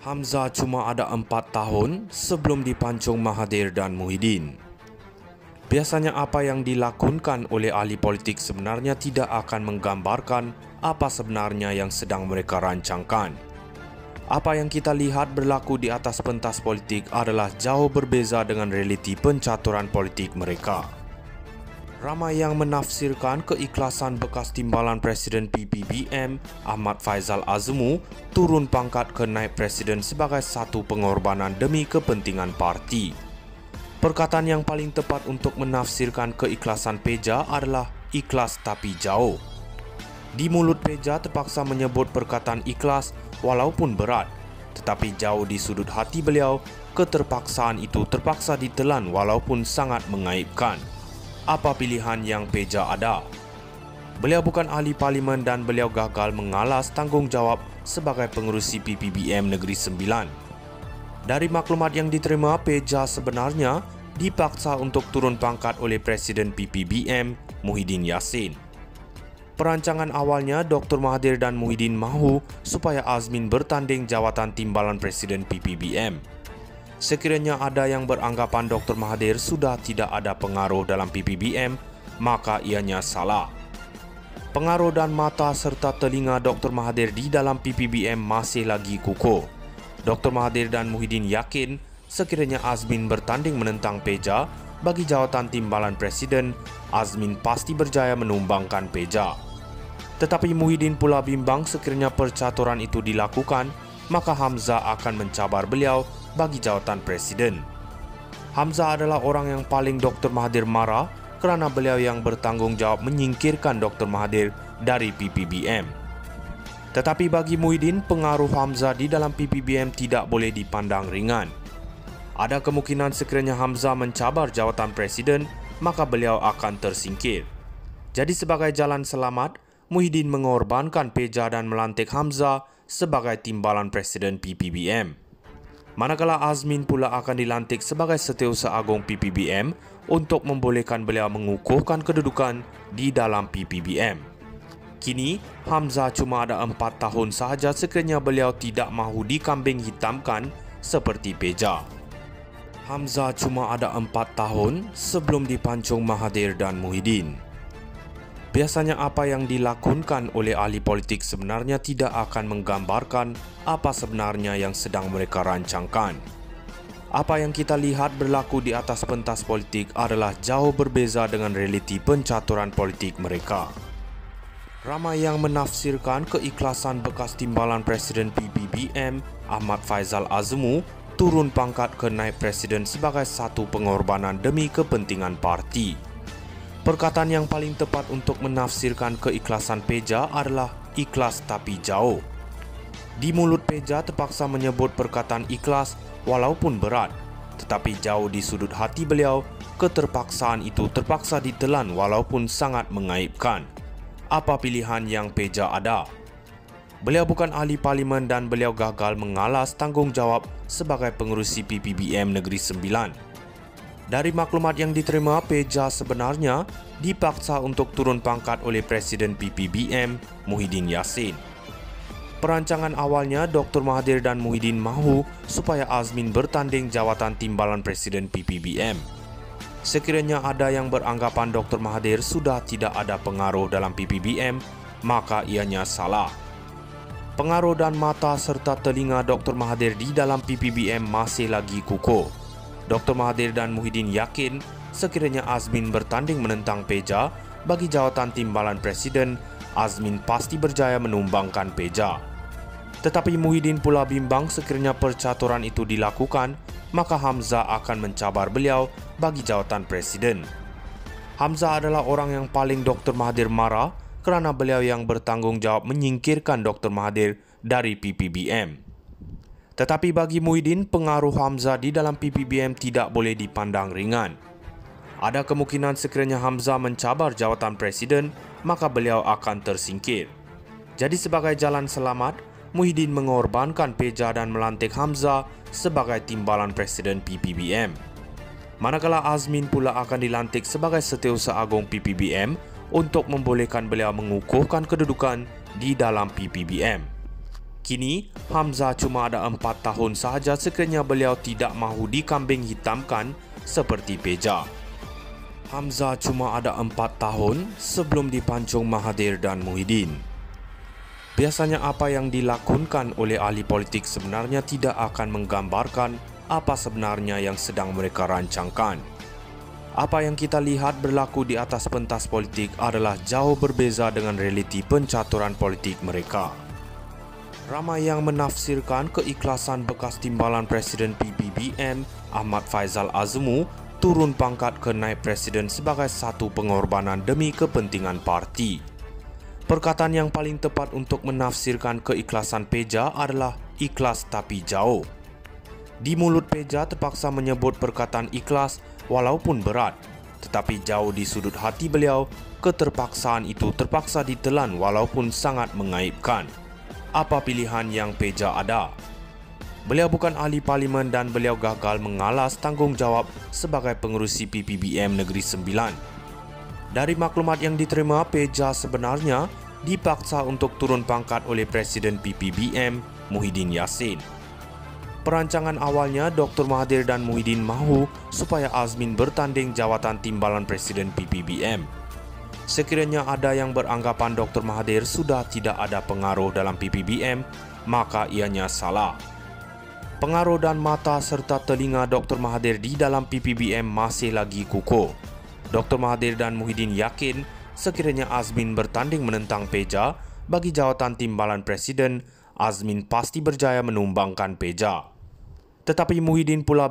Hamzah cuma ada 4 tahun sebelum dipancung Mahathir dan Muhyiddin. Biasanya apa yang dilakukan oleh ahli politik sebenarnya tidak akan menggambarkan apa sebenarnya yang sedang mereka rancangkan. Apa yang kita lihat berlaku di atas pentas politik adalah jauh berbeza dengan realiti pencaturan politik mereka. Ramai yang menafsirkan keikhlasan bekas timbalan Presiden PPBM Ahmad Faizal Azmu turun pangkat ke naib presiden sebagai satu pengorbanan demi kepentingan parti. Perkataan yang paling tepat untuk menafsirkan keikhlasan Peja adalah ikhlas tapi jauh. Di mulut Peja terpaksa menyebut perkataan ikhlas walaupun berat, tetapi jauh di sudut hati beliau, keterpaksaan itu terpaksa ditelan walaupun sangat mengaibkan. Apa pilihan yang Peja ada? Beliau bukan ahli parlimen dan beliau gagal mengalas tanggungjawab sebagai pengerusi PPBM Negeri Sembilan. Dari maklumat yang diterima, Peja sebenarnya dipaksa untuk turun pangkat oleh Presiden PPBM Muhyiddin Yassin. Perancangan awalnya, Dr. Mahathir dan Muhyiddin mahu supaya Azmin bertanding jawatan timbalan Presiden PPBM. Sekiranya ada yang beranggapan Dr. Mahathir sudah tidak ada pengaruh dalam PPBM, maka ianya salah. Pengaruh dan mata serta telinga Dr. Mahathir di dalam PPBM masih lagi kukuh. Dr. Mahathir dan Muhyiddin yakin sekiranya Azmin bertanding menentang Peja bagi jawatan timbalan Presiden, Azmin pasti berjaya menumbangkan Peja. Tetapi Muhyiddin pula bimbang sekiranya percaturan itu dilakukan, maka Hamzah akan mencabar beliau bagi jawatan Presiden. Hamzah adalah orang yang paling Dr. Mahathir marah kerana beliau yang bertanggung jawab menyingkirkan Dr. Mahathir dari PPBM. Tetapi bagi Muhyiddin, pengaruh Hamzah di dalam PPBM tidak boleh dipandang ringan. Ada kemungkinan sekiranya Hamzah mencabar jawatan Presiden, maka beliau akan tersingkir. Jadi sebagai jalan selamat, Muhyiddin mengorbankan Peja dan melantik Hamzah sebagai timbalan Presiden PPBM. Manakala Azmin pula akan dilantik sebagai Setiausaha Agung PPBM untuk membolehkan beliau mengukuhkan kedudukan di dalam PPBM. Kini, Hamzah cuma ada 4 tahun sahaja sekiranya beliau tidak mahu dikambing hitamkan seperti Peja. Hamzah cuma ada 4 tahun sebelum dipancung Mahathir dan Muhyiddin. Biasanya apa yang dilakukan oleh ahli politik sebenarnya tidak akan menggambarkan apa sebenarnya yang sedang mereka rancangkan. Apa yang kita lihat berlaku di atas pentas politik adalah jauh berbeza dengan realiti pencaturan politik mereka. Ramai yang menafsirkan keikhlasan bekas timbalan Presiden PPBM Ahmad Faizal Azmu turun pangkat ke naib presiden sebagai satu pengorbanan demi kepentingan parti. Perkataan yang paling tepat untuk menafsirkan keikhlasan Peja adalah ikhlas tapi jauh. Di mulut Peja terpaksa menyebut perkataan ikhlas walaupun berat, tetapi jauh di sudut hati beliau, keterpaksaan itu terpaksa ditelan walaupun sangat mengaibkan. Apa pilihan yang Peja ada? Beliau bukan ahli parlimen dan beliau gagal mengalas tanggungjawab sebagai pengerusi PPBM Negeri Sembilan. Dari maklumat yang diterima, Peja sebenarnya dipaksa untuk turun pangkat oleh Presiden PPBM Muhyiddin Yassin. Perancangan awalnya, Dr. Mahathir dan Muhyiddin mahu supaya Azmin bertanding jawatan timbalan Presiden PPBM. Sekiranya ada yang beranggapan Dr. Mahathir sudah tidak ada pengaruh dalam PPBM, maka ianya salah. Pengaruh dan mata serta telinga Dr. Mahathir di dalam PPBM masih lagi kukuh. Dr. Mahathir dan Muhyiddin yakin sekiranya Azmin bertanding menentang Peja bagi jawatan timbalan Presiden, Azmin pasti berjaya menumbangkan Peja. Tetapi Muhyiddin pula bimbang sekiranya percaturan itu dilakukan, maka Hamzah akan mencabar beliau bagi jawatan Presiden. Hamzah adalah orang yang paling Dr. Mahathir marah kerana beliau yang bertanggung jawab menyingkirkan Dr. Mahathir dari PPBM. Tetapi bagi Muhyiddin, pengaruh Hamzah di dalam PPBM tidak boleh dipandang ringan. Ada kemungkinan sekiranya Hamzah mencabar jawatan Presiden, maka beliau akan tersingkir. Jadi sebagai jalan selamat, Muhyiddin mengorbankan Peja dan melantik Hamzah sebagai timbalan Presiden PPBM. Manakala Azmin pula akan dilantik sebagai Setiausaha Agung PPBM untuk membolehkan beliau mengukuhkan kedudukan di dalam PPBM. Kini, Hamzah cuma ada 4 tahun sahaja sekiranya beliau tidak mahu dikambing hitamkan seperti Peja. Hamzah cuma ada 4 tahun sebelum dipancung Mahathir dan Muhyiddin. Biasanya apa yang dilakonkan oleh ahli politik sebenarnya tidak akan menggambarkan apa sebenarnya yang sedang mereka rancangkan. Apa yang kita lihat berlaku di atas pentas politik adalah jauh berbeza dengan realiti pencaturan politik mereka. Ramai yang menafsirkan keikhlasan bekas timbalan Presiden PBBM Ahmad Faizal Azmu turun pangkat ke naib presiden sebagai satu pengorbanan demi kepentingan parti. Perkataan yang paling tepat untuk menafsirkan keikhlasan Peja adalah ikhlas tapi jauh. Di mulut Peja terpaksa menyebut perkataan ikhlas walaupun berat, tetapi jauh di sudut hati beliau, keterpaksaan itu terpaksa ditelan walaupun sangat mengaibkan. Apa pilihan yang Peja ada? Beliau bukan ahli parlimen dan beliau gagal mengalas tanggungjawab sebagai pengerusi PPBM Negeri Sembilan. Dari maklumat yang diterima, Peja sebenarnya dipaksa untuk turun pangkat oleh Presiden PPBM Muhyiddin Yassin. Perancangan awalnya, Dr. Mahathir dan Muhyiddin mahu supaya Azmin bertanding jawatan timbalan Presiden PPBM. Sekiranya ada yang beranggapan Dr. Mahathir sudah tidak ada pengaruh dalam PPBM, maka ianya salah. Pengaruh dan mata serta telinga Dr. Mahathir di dalam PPBM masih lagi kukuh. Dr. Mahathir dan Muhyiddin yakin sekiranya Azmin bertanding menentang Peja bagi jawatan timbalan Presiden, Azmin pasti berjaya menumbangkan Peja. Tetapi Muhyiddin pula